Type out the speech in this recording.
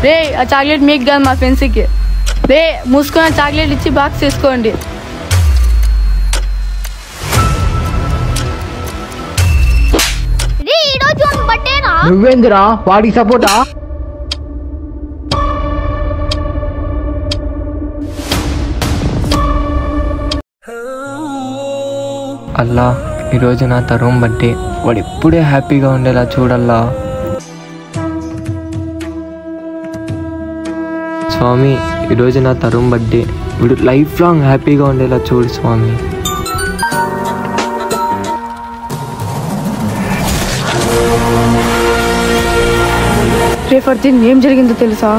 రే ఆ చాక్లెట్ మీకు కాదు మా ఫ్రెండ్స్కి. రే మూసుకొని చాక్లెట్ ఇచ్చి బాక్స్ తీసుకోండి. నువ్వేందిరా వాడికి సపోర్టా? అల్లా ఈరోజు నా తరుణ్ బర్త్డే, వాడు ఎప్పుడే హ్యాపీగా ఉండేలా చూడల్లా. స్వామి ఈరోజు నా తరుణ్ బర్త్డే, వీడు లైఫ్ లాంగ్ హ్యాపీగా ఉండేలా చూడు స్వామి. రే ఫర్దీన్ ఏం జరిగిందో తెలుసా?